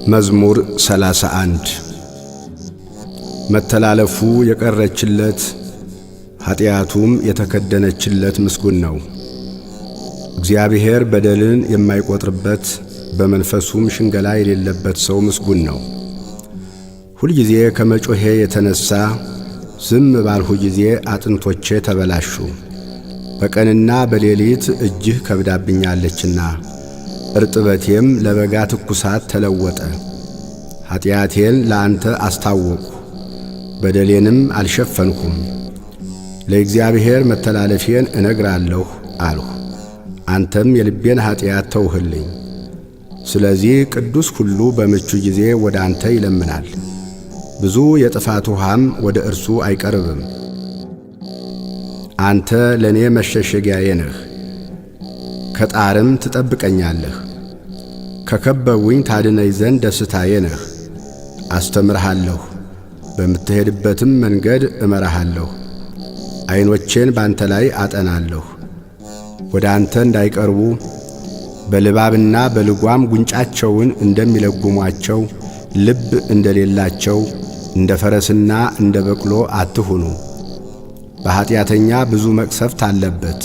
መዝሙር 31 መተላለፉ የቀረችለት ኃጢአቱም የተከደነችለት ምስጉን ነው። እግዚአብሔር በደልን የማይቆጥርበት በመንፈሱም ሽንገላ የሌለበት ሰው ምስጉን ነው። ሁልጊዜ ከመጮሄ የተነሳ ዝም ባልሁ ጊዜ አጥንቶቼ ተበላሹ። በቀንና በሌሊት እጅህ ከብዳብኛለችና እርጥበቴም ለበጋ ትኩሳት ተለወጠ። ኃጢአቴን ለአንተ አስታወቅሁ፣ በደሌንም አልሸፈንኩም። ለእግዚአብሔር መተላለፌን እነግራለሁ አልሁ፣ አንተም የልቤን ኃጢአት ተውህልኝ። ስለዚህ ቅዱስ ሁሉ በምቹ ጊዜ ወደ አንተ ይለምናል፣ ብዙ የጥፋት ውሃም ወደ እርሱ አይቀርብም። አንተ ለእኔ መሸሸጊያዬ ነህ፣ ከጣርም ትጠብቀኛለህ። ከከበቡኝ ታድነኝ ዘንድ ደስታዬ ነህ። አስተምርሃለሁ፣ በምትሄድበትም መንገድ እመራሃለሁ። ዐይኖቼን ባንተ ላይ አጠናለሁ። ወደ አንተ እንዳይቀርቡ በልባብና በልጓም ጉንጫቸውን እንደሚለጉሟቸው ልብ እንደሌላቸው እንደ ፈረስና እንደ በቅሎ አትሁኑ። በኀጢአተኛ ብዙ መቅሰፍት አለበት፣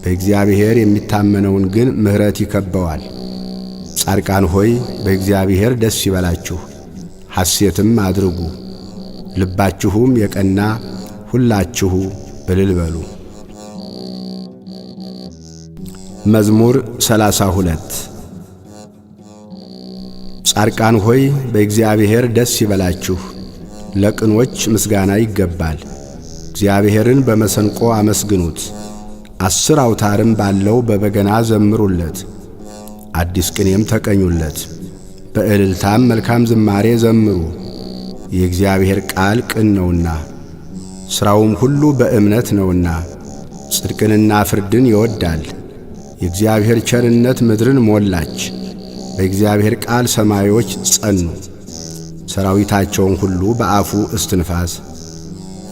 በእግዚአብሔር የሚታመነውን ግን ምሕረት ይከበዋል። ጻድቃን ሆይ በእግዚአብሔር ደስ ይበላችሁ፣ ሐሴትም አድርጉ። ልባችሁም የቀና ሁላችሁ እልል በሉ። መዝሙር 32 ጻድቃን ሆይ በእግዚአብሔር ደስ ይበላችሁ፣ ለቅኖች ምስጋና ይገባል። እግዚአብሔርን በመሰንቆ አመስግኑት፣ 10 አውታርም ባለው በበገና ዘምሩለት። አዲስ ቅኔም ተቀኙለት፣ በእልልታም መልካም ዝማሬ ዘምሩ። የእግዚአብሔር ቃል ቅን ነውና ሥራውም ሁሉ በእምነት ነውና። ጽድቅንና ፍርድን ይወዳል። የእግዚአብሔር ቸርነት ምድርን ሞላች። በእግዚአብሔር ቃል ሰማዮች ጸኑ። ሰራዊታቸውን ሁሉ በአፉ እስትንፋስ።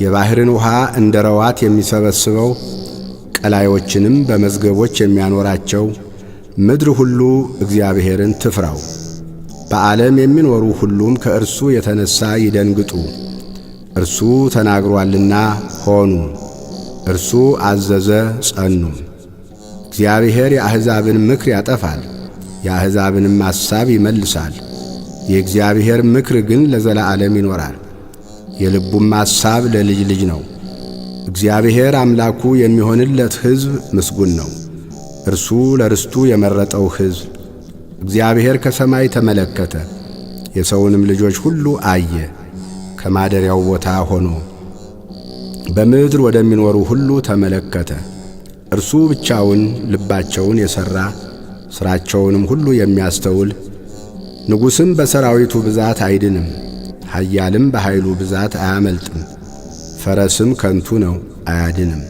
የባሕርን ውሃ እንደ ረዋት የሚሰበስበው ቀላዮችንም በመዝገቦች የሚያኖራቸው ምድር ሁሉ እግዚአብሔርን ትፍራው። በዓለም የሚኖሩ ሁሉም ከእርሱ የተነሣ ይደንግጡ። እርሱ ተናግሮአልና ሆኑ፣ እርሱ አዘዘ ጸኑ። እግዚአብሔር የአሕዛብን ምክር ያጠፋል፣ የአሕዛብንም ሐሳብ ይመልሳል። የእግዚአብሔር ምክር ግን ለዘላለም ይኖራል፣ የልቡም ሐሳብ ለልጅ ልጅ ነው። እግዚአብሔር አምላኩ የሚሆንለት ሕዝብ ምስጉን ነው፣ እርሱ ለርስቱ የመረጠው ሕዝብ። እግዚአብሔር ከሰማይ ተመለከተ፣ የሰውንም ልጆች ሁሉ አየ። ከማደሪያው ቦታ ሆኖ በምድር ወደሚኖሩ ሁሉ ተመለከተ። እርሱ ብቻውን ልባቸውን የሠራ ሥራቸውንም ሁሉ የሚያስተውል። ንጉሥም በሰራዊቱ ብዛት አይድንም፣ ኃያልም በኃይሉ ብዛት አያመልጥም። ፈረስም ከንቱ ነው አያድንም፣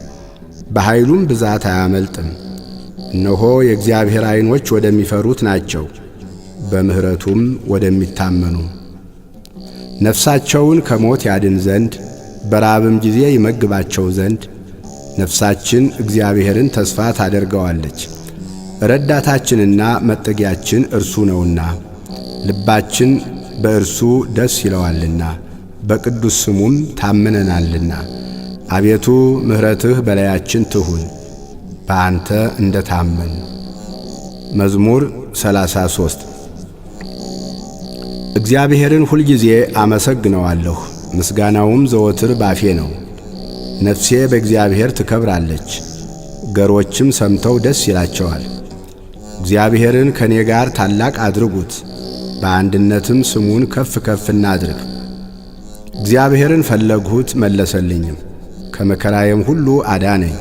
በኃይሉም ብዛት አያመልጥም። እነሆ የእግዚአብሔር ዐይኖች ወደሚፈሩት ናቸው፣ በምሕረቱም ወደሚታመኑ። ነፍሳቸውን ከሞት ያድን ዘንድ በራብም ጊዜ ይመግባቸው ዘንድ ነፍሳችን እግዚአብሔርን ተስፋ ታደርገዋለች። ረዳታችንና መጠጊያችን እርሱ ነውና፣ ልባችን በእርሱ ደስ ይለዋልና፣ በቅዱስ ስሙም ታምነናልና። አቤቱ ምሕረትህ በላያችን ትሁን፣ በአንተ እንደ ታመን። መዝሙር 33 እግዚአብሔርን ሁልጊዜ አመሰግነዋለሁ፣ ምስጋናውም ዘወትር ባፌ ነው። ነፍሴ በእግዚአብሔር ትከብራለች፣ ገሮችም ሰምተው ደስ ይላቸዋል። እግዚአብሔርን ከእኔ ጋር ታላቅ አድርጉት፣ በአንድነትም ስሙን ከፍ ከፍ እናድርግ። እግዚአብሔርን ፈለግሁት መለሰልኝም፣ ከመከራዬም ሁሉ አዳነኝ።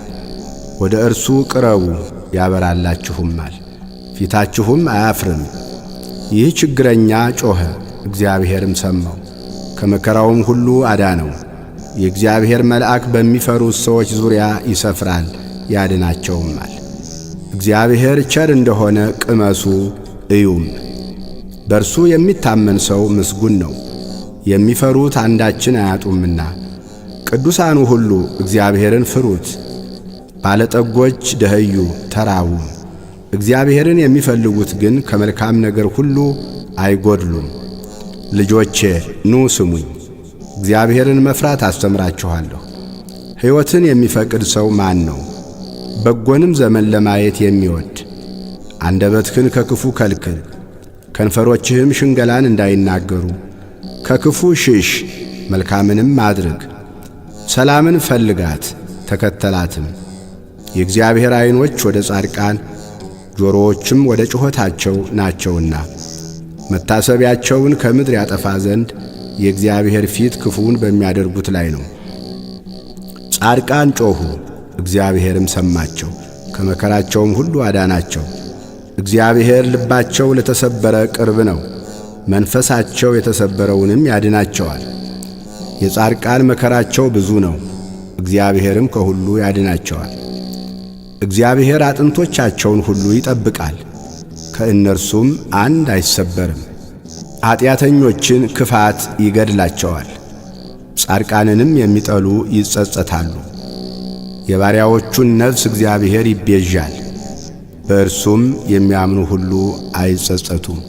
ወደ እርሱ ቅረቡ ያበራላችሁማል፣ ፊታችሁም አያፍርም። ይህ ችግረኛ ጮኸ፣ እግዚአብሔርም ሰማው፣ ከመከራውም ሁሉ አዳነው። የእግዚአብሔር መልአክ በሚፈሩት ሰዎች ዙሪያ ይሰፍራል ያድናቸውማል። እግዚአብሔር ቸር እንደሆነ ቅመሱ እዩም። በእርሱ የሚታመን ሰው ምስጉን ነው፣ የሚፈሩት አንዳችን አያጡምና። ቅዱሳኑ ሁሉ እግዚአብሔርን ፍሩት፣ ባለጠጎች ደኸዩ ተራቡ። እግዚአብሔርን የሚፈልጉት ግን ከመልካም ነገር ሁሉ አይጎድሉም። ልጆቼ ኑ ስሙኝ፣ እግዚአብሔርን መፍራት አስተምራችኋለሁ። ሕይወትን የሚፈቅድ ሰው ማን ነው? በጎንም ዘመን ለማየት የሚወድ። አንደበትህን ከክፉ ከልክል፣ ከንፈሮችህም ሽንገላን እንዳይናገሩ። ከክፉ ሽሽ፣ መልካምንም አድርግ። ሰላምን ፈልጋት ተከተላትም። የእግዚአብሔር ዐይኖች ወደ ጻድቃን ጆሮዎችም ወደ ጩኸታቸው ናቸውና መታሰቢያቸውን ከምድር ያጠፋ ዘንድ የእግዚአብሔር ፊት ክፉውን በሚያደርጉት ላይ ነው። ጻድቃን ጮኹ፣ እግዚአብሔርም ሰማቸው፣ ከመከራቸውም ሁሉ አዳናቸው። እግዚአብሔር ልባቸው ለተሰበረ ቅርብ ነው፣ መንፈሳቸው የተሰበረውንም ያድናቸዋል። የጻድቃን መከራቸው ብዙ ነው፣ እግዚአብሔርም ከሁሉ ያድናቸዋል። እግዚአብሔር አጥንቶቻቸውን ሁሉ ይጠብቃል፣ ከእነርሱም አንድ አይሰበርም። ኀጢአተኞችን ክፋት ይገድላቸዋል፣ ጻድቃንንም የሚጠሉ ይጸጸታሉ። የባሪያዎቹን ነፍስ እግዚአብሔር ይቤዣል፣ በእርሱም የሚያምኑ ሁሉ አይጸጸቱም።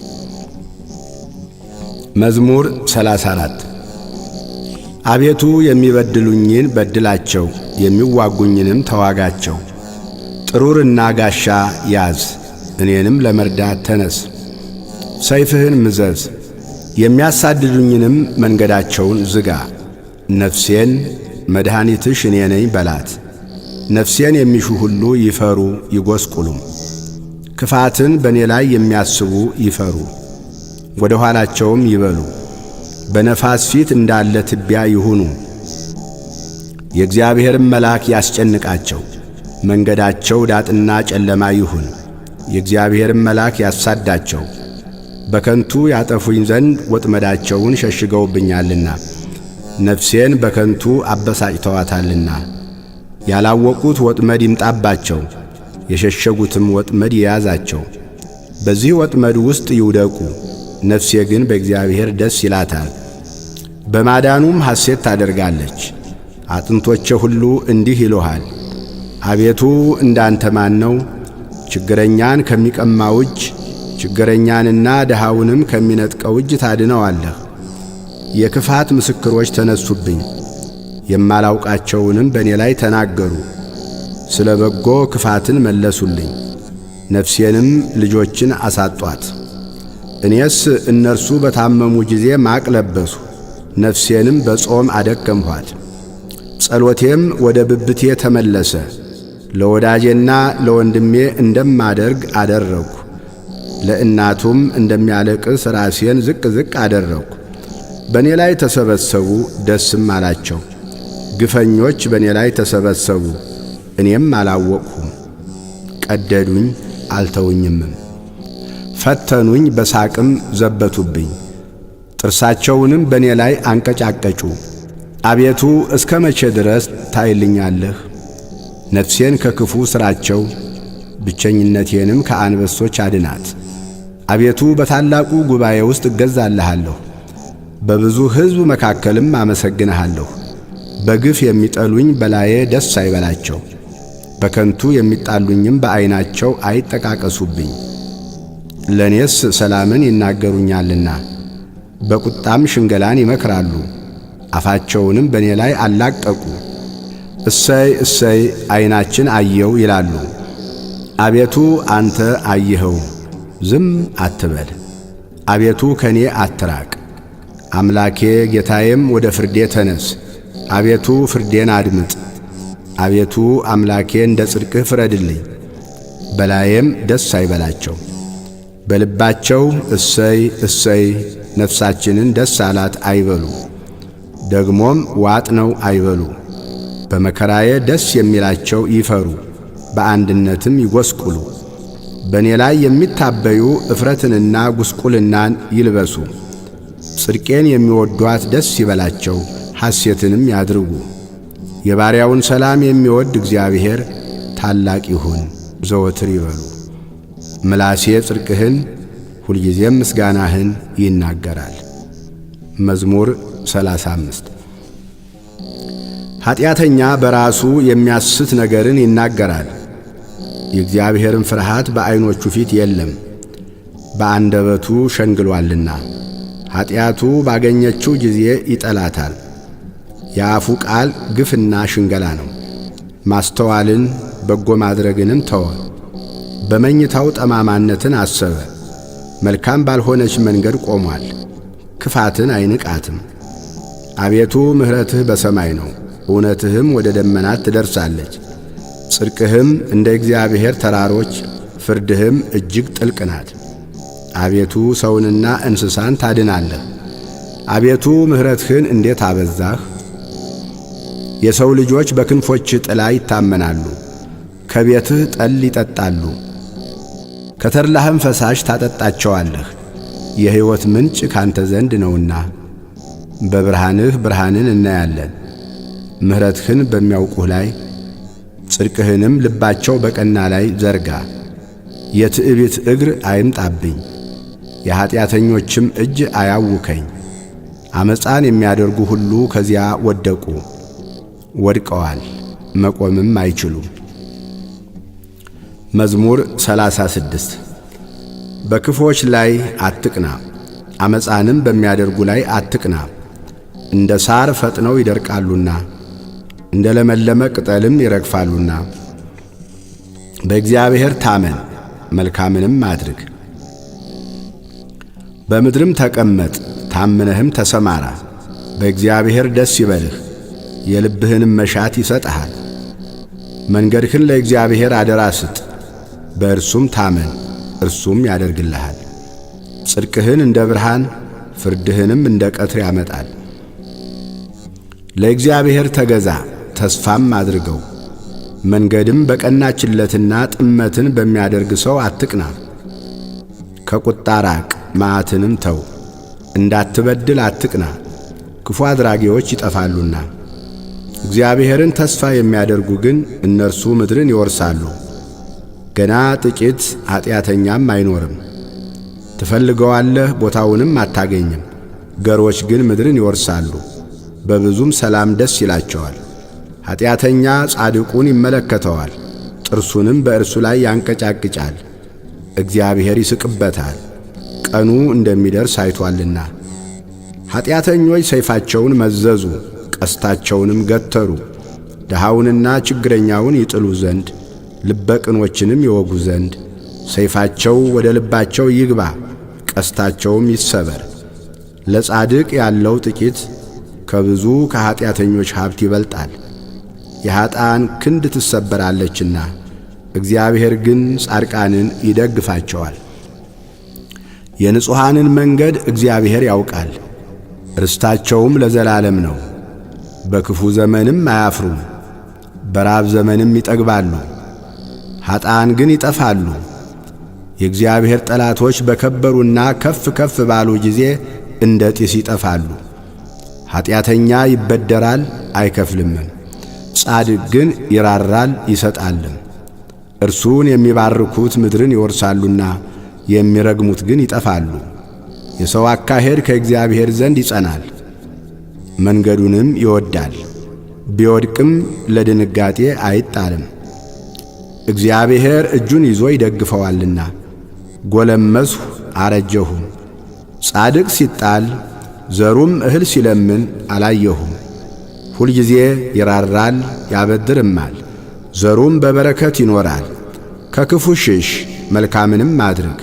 መዝሙር 34 አቤቱ የሚበድሉኝን በድላቸው፣ የሚዋጉኝንም ተዋጋቸው። ጥሩርና ጋሻ ያዝ፣ እኔንም ለመርዳት ተነስ። ሰይፍህን ምዘዝ፣ የሚያሳድዱኝንም መንገዳቸውን ዝጋ። ነፍሴን መድኃኒትሽ እኔ ነኝ በላት። ነፍሴን የሚሹ ሁሉ ይፈሩ ይጐስቁሉም። ክፋትን በእኔ ላይ የሚያስቡ ይፈሩ፣ ወደ ኋላቸውም ይበሉ። በነፋስ ፊት እንዳለ ትቢያ ይሁኑ። የእግዚአብሔርም መልአክ ያስጨንቃቸው፣ መንገዳቸው ዳጥና ጨለማ ይሁን። የእግዚአብሔርም መልአክ ያሳዳቸው፣ በከንቱ ያጠፉኝ ዘንድ ወጥመዳቸውን ሸሽገውብኛልና ነፍሴን በከንቱ አበሳጭተዋታልና። ያላወቁት ወጥመድ ይምጣባቸው፣ የሸሸጉትም ወጥመድ ይያዛቸው። በዚህ ወጥመድ ውስጥ ይውደቁ። ነፍሴ ግን በእግዚአብሔር ደስ ይላታል፣ በማዳኑም ሐሴት ታደርጋለች። አጥንቶቼ ሁሉ እንዲህ ይሉሃል፣ አቤቱ እንዳንተ ማን ነው? ችግረኛን ከሚቀማው እጅ፣ ችግረኛንና ድሃውንም ከሚነጥቀው እጅ ታድነዋለህ። የክፋት ምስክሮች ተነሱብኝ፣ የማላውቃቸውንም በእኔ ላይ ተናገሩ። ስለ በጎ ክፋትን መለሱልኝ፣ ነፍሴንም ልጆችን አሳጧት። እኔስ እነርሱ በታመሙ ጊዜ ማቅ ለበሱ፣ ነፍሴንም በጾም አደከምኋት። ጸሎቴም ወደ ብብቴ ተመለሰ፣ ለወዳጄና ለወንድሜ እንደማደርግ አደረግሁ። ለእናቱም እንደሚያለቅስ ራሴን ዝቅ ዝቅ አደረግሁ። በእኔ ላይ ተሰበሰቡ ደስም አላቸው። ግፈኞች በእኔ ላይ ተሰበሰቡ፣ እኔም አላወቅሁም። ቀደዱኝ አልተውኝምም፣ ፈተኑኝ በሳቅም ዘበቱብኝ። ጥርሳቸውንም በእኔ ላይ አንቀጫቀጩ። አቤቱ እስከ መቼ ድረስ ታይልኛለህ? ነፍሴን ከክፉ ሥራቸው፣ ብቸኝነቴንም ከአንበሶች አድናት። አቤቱ በታላቁ ጉባኤ ውስጥ እገዛልሃለሁ፣ በብዙ ሕዝብ መካከልም አመሰግንሃለሁ። በግፍ የሚጠሉኝ በላዬ ደስ አይበላቸው፣ በከንቱ የሚጣሉኝም በዐይናቸው አይጠቃቀሱብኝ። ለእኔስ ሰላምን ይናገሩኛልና በቁጣም ሽንገላን ይመክራሉ። አፋቸውንም በእኔ ላይ አላቀቁ። እሰይ እሰይ ዐይናችን አየው ይላሉ። አቤቱ አንተ አየኸው፣ ዝም አትበል። አቤቱ ከኔ አትራቅ። አምላኬ ጌታዬም ወደ ፍርዴ ተነስ። አቤቱ ፍርዴን አድምጥ። አቤቱ አምላኬ እንደ ጽድቅህ ፍረድልኝ። በላዬም ደስ አይበላቸው። በልባቸው እሰይ እሰይ ነፍሳችንን ደስ አላት አይበሉ። ደግሞም ዋጥ ነው አይበሉ። በመከራዬ ደስ የሚላቸው ይፈሩ፣ በአንድነትም ይጐስቁሉ። በእኔ ላይ የሚታበዩ እፍረትንና ጉስቁልናን ይልበሱ። ጽድቄን የሚወዷት ደስ ይበላቸው፣ ሐሴትንም ያድርጉ። የባሪያውን ሰላም የሚወድ እግዚአብሔር ታላቅ ይሁን ዘወትር ይበሉ። ምላሴ ጽድቅህን ሁልጊዜም ምስጋናህን ይናገራል። መዝሙር 35 ኀጢአተኛ በራሱ የሚያስት ነገርን ይናገራል፣ የእግዚአብሔርን ፍርሃት በዐይኖቹ ፊት የለም። በአንደበቱ ሸንግሎአልና ኀጢአቱ ባገኘችው ጊዜ ይጠላታል። የአፉ ቃል ግፍና ሽንገላ ነው። ማስተዋልን በጎ ማድረግንም ተወ። በመኝታው ጠማማነትን አሰበ። መልካም ባልሆነች መንገድ ቆሟል። ክፋትን አይንቃትም። አቤቱ ምሕረትህ በሰማይ ነው፣ እውነትህም ወደ ደመናት ትደርሳለች። ጽድቅህም እንደ እግዚአብሔር ተራሮች፣ ፍርድህም እጅግ ጥልቅ ናት። አቤቱ ሰውንና እንስሳን ታድናለህ። አቤቱ ምሕረትህን እንዴት አበዛህ! የሰው ልጆች በክንፎችህ ጥላ ይታመናሉ። ከቤትህ ጠል ይጠጣሉ፣ ከተድላህም ፈሳሽ ታጠጣቸዋለህ። የሕይወት ምንጭ ካንተ ዘንድ ነውና በብርሃንህ ብርሃንን እናያለን። ምሕረትህን በሚያውቁህ ላይ ጽድቅህንም ልባቸው በቀና ላይ ዘርጋ። የትዕቢት እግር አይምጣብኝ፣ የኀጢአተኞችም እጅ አያውከኝ። ዓመፃን የሚያደርጉ ሁሉ ከዚያ ወደቁ፣ ወድቀዋል፣ መቆምም አይችሉም። መዝሙር 36 በክፎች ላይ አትቅና፣ ዓመፃንም በሚያደርጉ ላይ አትቅና። እንደ ሣር ፈጥነው ይደርቃሉና እንደ ለመለመ ቅጠልም ይረግፋሉና። በእግዚአብሔር ታመን፣ መልካምንም አድርግ። በምድርም ተቀመጥ፣ ታምነህም ተሰማራ። በእግዚአብሔር ደስ ይበልህ፣ የልብህንም መሻት ይሰጥሃል። መንገድህን ለእግዚአብሔር አደራ ስጥ፣ በእርሱም ታመን፣ እርሱም ያደርግልሃል። ጽድቅህን እንደ ብርሃን ፍርድህንም እንደ ቀትር ያመጣል። ለእግዚአብሔር ተገዛ፣ ተስፋም አድርገው። መንገድም በቀናችለትና ጥመትን በሚያደርግ ሰው አትቅና። ከቁጣ ራቅ፣ መዓትንም ተው። እንዳትበድል አትቅና፣ ክፉ አድራጊዎች ይጠፋሉና። እግዚአብሔርን ተስፋ የሚያደርጉ ግን እነርሱ ምድርን ይወርሳሉ። ገና ጥቂት ኀጢአተኛም አይኖርም። ትፈልገዋለህ፣ ቦታውንም አታገኝም። ገሮች ግን ምድርን ይወርሳሉ፣ በብዙም ሰላም ደስ ይላቸዋል። ኀጢአተኛ ጻድቁን ይመለከተዋል፣ ጥርሱንም በእርሱ ላይ ያንቀጫቅጫል። እግዚአብሔር ይስቅበታል፣ ቀኑ እንደሚደርስ አይቶአልና። ኀጢአተኞች ሰይፋቸውን መዘዙ፣ ቀስታቸውንም ገተሩ። ድሃውንና ችግረኛውን ይጥሉ ዘንድ ልበ ቅኖችንም ይወጉ ዘንድ። ሰይፋቸው ወደ ልባቸው ይግባ፣ ቀስታቸውም ይሰበር። ለጻድቅ ያለው ጥቂት ከብዙ ከኀጢአተኞች ሀብት ይበልጣል። የኀጥኣን ክንድ ትሰበራለችና፣ እግዚአብሔር ግን ጻድቃንን ይደግፋቸዋል። የንጹሓንን መንገድ እግዚአብሔር ያውቃል፣ ርስታቸውም ለዘላለም ነው። በክፉ ዘመንም አያፍሩም፣ በራብ ዘመንም ይጠግባሉ። ኀጥኣን ግን ይጠፋሉ። የእግዚአብሔር ጠላቶች በከበሩና ከፍ ከፍ ባሉ ጊዜ እንደ ጢስ ይጠፋሉ። ኀጢአተኛ ይበደራል አይከፍልምም፣ ጻድቅ ግን ይራራል ይሰጣልም። እርሱን የሚባርኩት ምድርን ይወርሳሉና የሚረግሙት ግን ይጠፋሉ። የሰው አካሄድ ከእግዚአብሔር ዘንድ ይጸናል፣ መንገዱንም ይወድዳል። ቢወድቅም ለድንጋጤ አይጣልም፣ እግዚአብሔር እጁን ይዞ ይደግፈዋልና። ጎለመስሁ አረጀሁም፣ ጻድቅ ሲጣል ዘሩም እህል ሲለምን አላየሁም። ሁልጊዜ ይራራል ያበድርማል፣ ዘሩም በበረከት ይኖራል። ከክፉ ሽሽ፣ መልካምንም አድርግ፣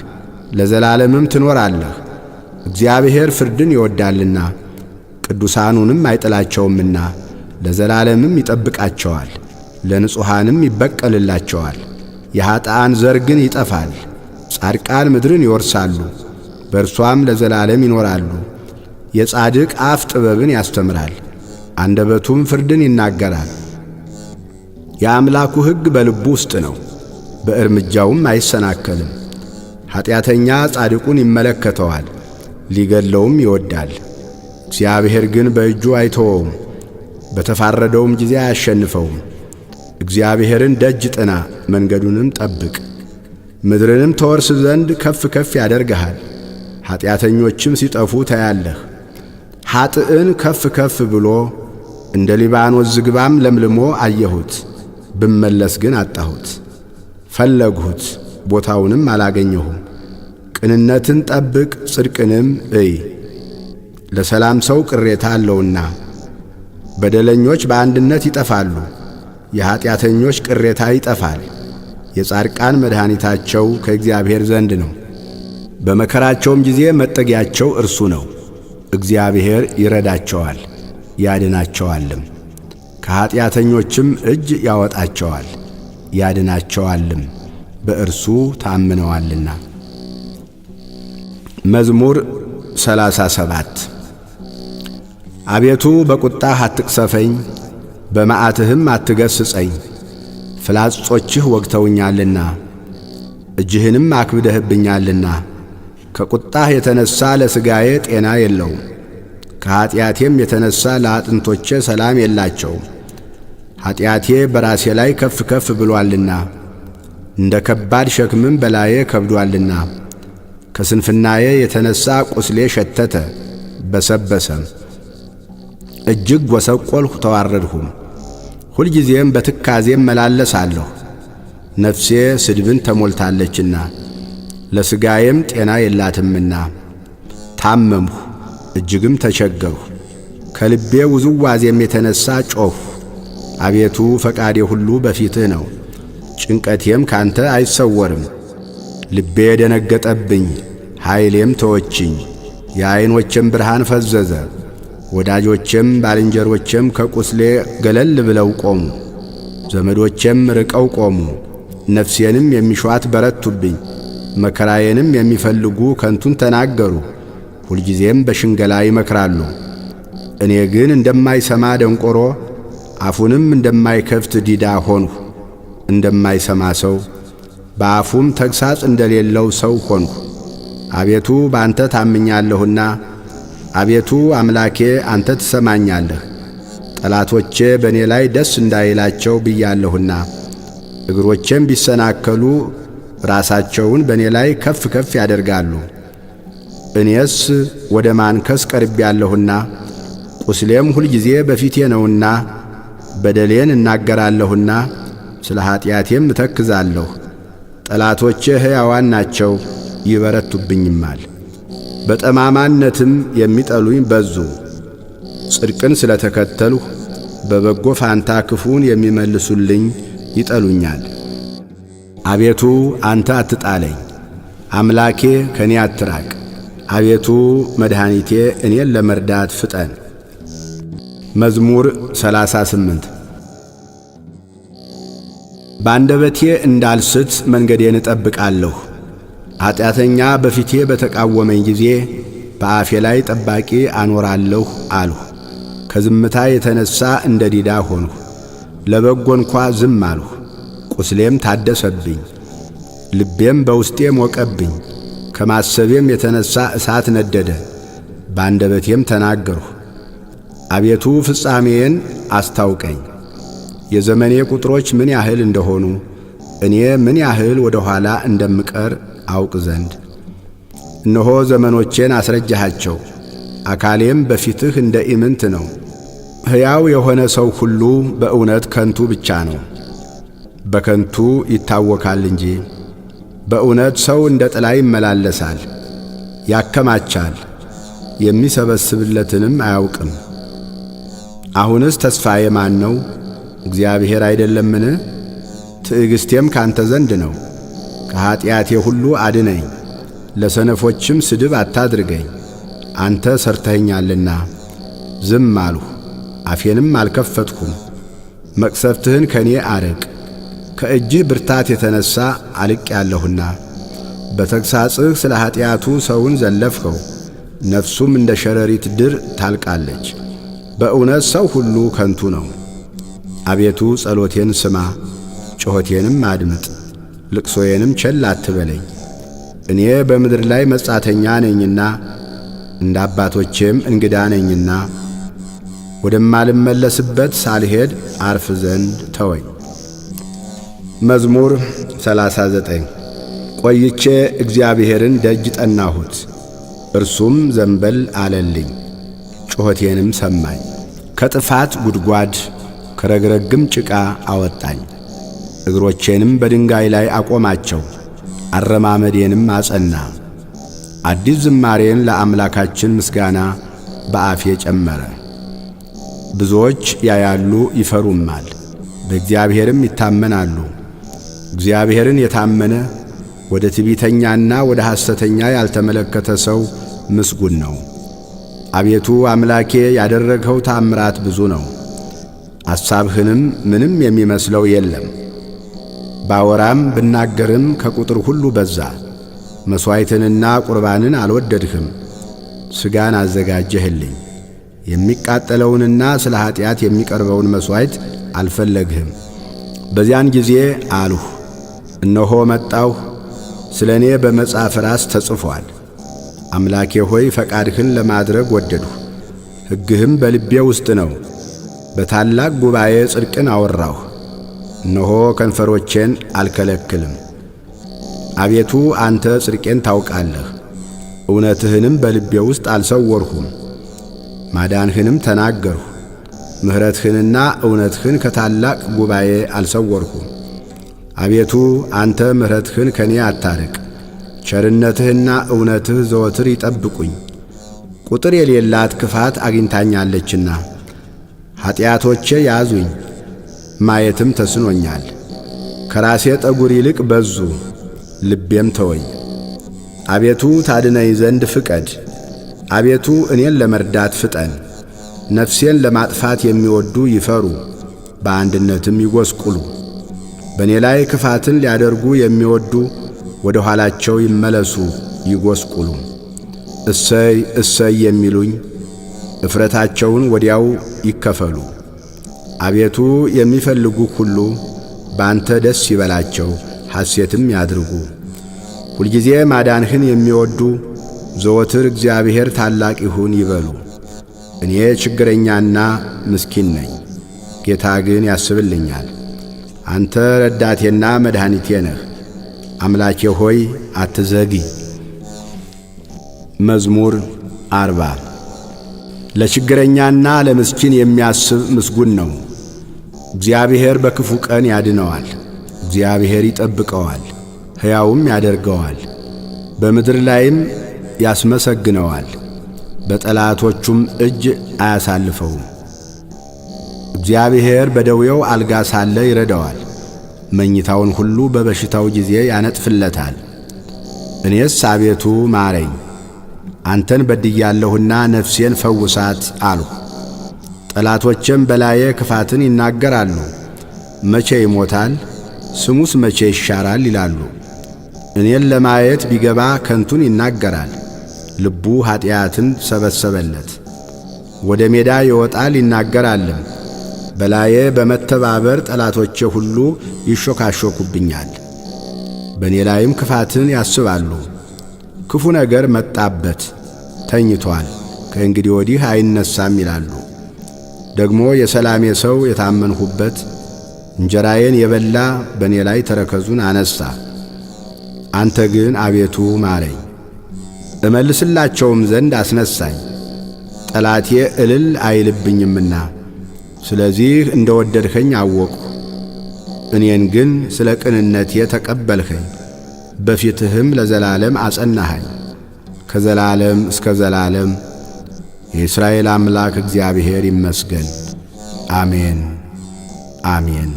ለዘላለምም ትኖራለህ። እግዚአብሔር ፍርድን ይወዳልና ቅዱሳኑንም አይጥላቸውምና ለዘላለምም ይጠብቃቸዋል፣ ለንጹሓንም ይበቀልላቸዋል። የኀጥኣን ዘር ግን ይጠፋል። ጻድቃን ምድርን ይወርሳሉ፣ በእርሷም ለዘላለም ይኖራሉ። የጻድቅ አፍ ጥበብን ያስተምራል፣ አንደበቱም ፍርድን ይናገራል። የአምላኩ ሕግ በልቡ ውስጥ ነው፣ በእርምጃውም አይሰናከልም። ኀጢአተኛ ጻድቁን ይመለከተዋል፣ ሊገድለውም ይወዳል። እግዚአብሔር ግን በእጁ አይተወውም፣ በተፋረደውም ጊዜ አያሸንፈውም። እግዚአብሔርን ደጅ ጥና፣ መንገዱንም ጠብቅ። ምድርንም ተወርስ ዘንድ ከፍ ከፍ ያደርግሃል። ኀጢአተኞችም ሲጠፉ ታያለህ። ኀጥእን ከፍ ከፍ ብሎ እንደ ሊባኖስ ዝግባም ለምልሞ አየሁት። ብመለስ ግን አጣሁት። ፈለግሁት፣ ቦታውንም አላገኘሁም። ቅንነትን ጠብቅ፣ ጽድቅንም እይ፣ ለሰላም ሰው ቅሬታ አለውና። በደለኞች በአንድነት ይጠፋሉ፣ የኀጢአተኞች ቅሬታ ይጠፋል። የጻድቃን መድኃኒታቸው ከእግዚአብሔር ዘንድ ነው፣ በመከራቸውም ጊዜ መጠጊያቸው እርሱ ነው። እግዚአብሔር ይረዳቸዋል ያድናቸዋልም፣ ከኀጢአተኞችም እጅ ያወጣቸዋል ያድናቸዋልም፣ በእርሱ ታምነዋልና። መዝሙር 37 አቤቱ በቁጣህ አትቅሰፈኝ፣ በመዓትህም አትገሥጸኝ። ፍላጾችህ ወግተውኛልና እጅህንም አክብደህብኛልና። ከቁጣህ የተነሣ ለሥጋዬ ጤና የለውም፣ ከኀጢአቴም የተነሣ ለአጥንቶቼ ሰላም የላቸውም። ኀጢአቴ በራሴ ላይ ከፍ ከፍ ብሎአልና እንደ ከባድ ሸክምም በላዬ ከብዶአልና። ከስንፍናዬ የተነሣ ቁስሌ ሸተተ በሰበሰም፣ እጅግ ጐሰቈልሁ ተዋረድሁም። ሁልጊዜም በትካዜም መላለሳለሁ፣ ነፍሴ ስድብን ተሞልታለችና ለሥጋዬም ጤና የላትምና። ታመምሁ እጅግም ተቸገርሁ፣ ከልቤ ውዝዋዜም የተነሣ ጮኽሁ። አቤቱ ፈቃዴ ሁሉ በፊትህ ነው፣ ጭንቀቴም ካንተ አይሰወርም። ልቤ ደነገጠብኝ፣ ኃይሌም ተወችኝ፣ የዐይኖቼም ብርሃን ፈዘዘ። ወዳጆቼም ባልንጀሮቼም ከቁስሌ ገለል ብለው ቆሙ፣ ዘመዶቼም ርቀው ቆሙ። ነፍሴንም የሚሿት በረቱብኝ፣ መከራዬንም የሚፈልጉ ከንቱን ተናገሩ። ሁልጊዜም በሽንገላ ይመክራሉ። እኔ ግን እንደማይሰማ ደንቆሮ፣ አፉንም እንደማይከፍት ዲዳ ሆንሁ። እንደማይሰማ ሰው በአፉም ተግሣጽ እንደሌለው ሰው ሆንሁ። አቤቱ በአንተ ታምኛለሁና፣ አቤቱ አምላኬ አንተ ትሰማኛለህ። ጠላቶቼ በእኔ ላይ ደስ እንዳይላቸው ብያለሁና፣ እግሮቼም ቢሰናከሉ ራሳቸውን በእኔ ላይ ከፍ ከፍ ያደርጋሉ። እኔስ ወደ ማንከስ ቀርቤያለሁና፣ ቁስሌም ሁልጊዜ በፊቴ ነውና፣ በደሌን እናገራለሁና ስለ ኀጢአቴም እተክዛለሁ። ጠላቶቼ ሕያዋን ናቸው ይበረቱብኝማል፣ በጠማማነትም የሚጠሉኝ በዙ። ጽድቅን ስለ ተከተልሁ በበጎ ፋንታ ክፉን የሚመልሱልኝ ይጠሉኛል። አቤቱ አንተ አትጣለኝ፣ አምላኬ ከኔ አትራቅ። አቤቱ መድኃኒቴ እኔን ለመርዳት ፍጠን። መዝሙር 38 በአንደበቴ እንዳልስት መንገዴን እጠብቃለሁ። ኀጢአተኛ በፊቴ በተቃወመኝ ጊዜ በአፌ ላይ ጠባቂ አኖራለሁ አልሁ። ከዝምታ የተነሣ እንደ ዲዳ ሆንሁ፣ ለበጎ እንኳ ዝም አልሁ። ቁስሌም ታደሰብኝ፣ ልቤም በውስጤ ሞቀብኝ። ከማሰቤም የተነሣ እሳት ነደደ፣ በአንደበቴም ተናገርሁ። አቤቱ ፍጻሜዬን አስታውቀኝ፣ የዘመኔ ቁጥሮች ምን ያህል እንደሆኑ እኔ ምን ያህል ወደ ኋላ እንደምቀር አውቅ ዘንድ። እነሆ ዘመኖቼን አስረጃሃቸው፣ አካሌም በፊትህ እንደ ኢምንት ነው። ሕያው የሆነ ሰው ሁሉ በእውነት ከንቱ ብቻ ነው፣ በከንቱ ይታወካል እንጂ። በእውነት ሰው እንደ ጥላ ይመላለሳል፣ ያከማቻል፣ የሚሰበስብለትንም አያውቅም። አሁንስ ተስፋዬ ማን ነው? እግዚአብሔር አይደለምን? ትዕግሥቴም ካንተ ዘንድ ነው። ከኀጢአቴ ሁሉ አድነኝ፣ ለሰነፎችም ስድብ አታድርገኝ። አንተ ሠርተኸኛልና ዝም አልሁ፣ አፌንም አልከፈትሁም። መቅሰፍትህን ከኔ አርቅ፣ ከእጅህ ብርታት የተነሣ አልቄአለሁና። በተግሣጽህ ስለ ኀጢአቱ ሰውን ዘለፍኸው፣ ነፍሱም እንደ ሸረሪት ድር ታልቃለች። በእውነት ሰው ሁሉ ከንቱ ነው። አቤቱ ጸሎቴን ስማ፣ ጩኸቴንም አድምጥ፣ ልቅሶዬንም ቸል አትበለኝ። እኔ በምድር ላይ መጻተኛ ነኝና እንደ አባቶቼም እንግዳ ነኝና ወደማልመለስበት ሳልሄድ አርፍ ዘንድ ተወኝ። መዝሙር 39 ቆይቼ እግዚአብሔርን ደጅ ጠናሁት፣ እርሱም ዘንበል አለልኝ፣ ጩኸቴንም ሰማኝ። ከጥፋት ጉድጓድ ከረግረግም ጭቃ አወጣኝ። እግሮቼንም በድንጋይ ላይ አቆማቸው፣ አረማመዴንም አጸና። አዲስ ዝማሬን ለአምላካችን ምስጋና በአፌ ጨመረ። ብዙዎች ያያሉ ይፈሩማል፣ በእግዚአብሔርም ይታመናሉ። እግዚአብሔርን የታመነ ወደ ትዕቢተኛና ወደ ሐሰተኛ ያልተመለከተ ሰው ምስጉን ነው። አቤቱ አምላኬ ያደረግኸው ታምራት ብዙ ነው፣ አሳብህንም ምንም የሚመስለው የለም። ባወራም ብናገርም ከቁጥር ሁሉ በዛ። መሥዋዕትንና ቁርባንን አልወደድህም፣ ሥጋን አዘጋጀህልኝ። የሚቃጠለውንና ስለ ኀጢአት የሚቀርበውን መሥዋዕት አልፈለግህም። በዚያን ጊዜ አልሁ፣ እነሆ መጣሁ፣ ስለ እኔ በመጽሐፍ ራስ ተጽፏል። አምላኬ ሆይ ፈቃድህን ለማድረግ ወደድሁ፣ ሕግህም በልቤ ውስጥ ነው። በታላቅ ጉባኤ ጽድቅን አወራሁ፣ እነሆ ከንፈሮቼን አልከለክልም። አቤቱ አንተ ጽድቄን ታውቃለህ፣ እውነትህንም በልቤ ውስጥ አልሰወርሁም። ማዳንህንም ተናገርሁ፣ ምሕረትህንና እውነትህን ከታላቅ ጉባኤ አልሰወርሁም። አቤቱ አንተ ምሕረትህን ከኔ አታርቅ፣ ቸርነትህና እውነትህ ዘወትር ይጠብቁኝ። ቁጥር የሌላት ክፋት አግኝታኛለችና ኀጢአቶቼ ያዙኝ፣ ማየትም ተስኖኛል። ከራሴ ጠጉር ይልቅ በዙ፣ ልቤም ተወኝ። አቤቱ ታድነኝ ዘንድ ፍቀድ፣ አቤቱ እኔን ለመርዳት ፍጠን። ነፍሴን ለማጥፋት የሚወዱ ይፈሩ፣ በአንድነትም ይጐስቁሉ። በእኔ ላይ ክፋትን ሊያደርጉ የሚወዱ ወደ ኋላቸው ይመለሱ ይጐስቁሉ። እሰይ እሰይ የሚሉኝ እፍረታቸውን ወዲያው ይከፈሉ። አቤቱ የሚፈልጉ ሁሉ በአንተ ደስ ይበላቸው፣ ሐሴትም ያድርጉ። ሁልጊዜ ማዳንህን የሚወዱ ዘወትር እግዚአብሔር ታላቅ ይሁን ይበሉ። እኔ ችግረኛና ምስኪን ነኝ፣ ጌታ ግን ያስብልኛል። አንተ ረዳቴና መድኃኒቴ ነህ። አምላኬ ሆይ አትዘግይ። መዝሙር 40 ለችግረኛና ለምስኪን የሚያስብ ምስጉን ነው። እግዚአብሔር በክፉ ቀን ያድነዋል፣ እግዚአብሔር ይጠብቀዋል፣ ሕያውም ያደርገዋል፣ በምድር ላይም ያስመሰግነዋል፣ በጠላቶቹም እጅ አያሳልፈውም። እግዚአብሔር በደዌው አልጋ ሳለ ይረዳዋል፣ መኝታውን ሁሉ በበሽታው ጊዜ ያነጥፍለታል። እኔስ አቤቱ ማረኝ፣ አንተን በድያለሁና ነፍሴን ፈውሳት አልሁ። ጠላቶቼም በላዬ ክፋትን ይናገራሉ። መቼ ይሞታል? ስሙስ መቼ ይሻራል? ይላሉ። እኔን ለማየት ቢገባ ከንቱን ይናገራል። ልቡ ኀጢአትን ሰበሰበለት። ወደ ሜዳ ይወጣል ይናገራልም። በላዬ በመተባበር ጠላቶቼ ሁሉ ይሾካሾኩብኛል። በእኔ ላይም ክፋትን ያስባሉ። ክፉ ነገር መጣበት፣ ተኝቶአል፣ ከእንግዲህ ወዲህ አይነሳም ይላሉ። ደግሞ የሰላሜ ሰው የታመንሁበት እንጀራዬን የበላ በእኔ ላይ ተረከዙን አነሣ። አንተ ግን አቤቱ ማረኝ፣ እመልስላቸውም ዘንድ አስነሣኝ። ጠላቴ እልል አይልብኝምና ስለዚህ እንደ ወደድኸኝ አወቅሁ። እኔን ግን ስለ ቅንነቴ ተቀበልኸኝ፣ በፊትህም ለዘላለም አጸናኸኝ። ከዘላለም እስከ ዘላለም የእስራኤል አምላክ እግዚአብሔር ይመስገን። አሜን አሜን።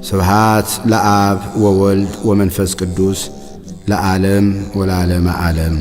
ስብሃት ለአብ ወወልድ ወመንፈስ ቅዱስ ለዓለም ወለዓለመ ዓለም።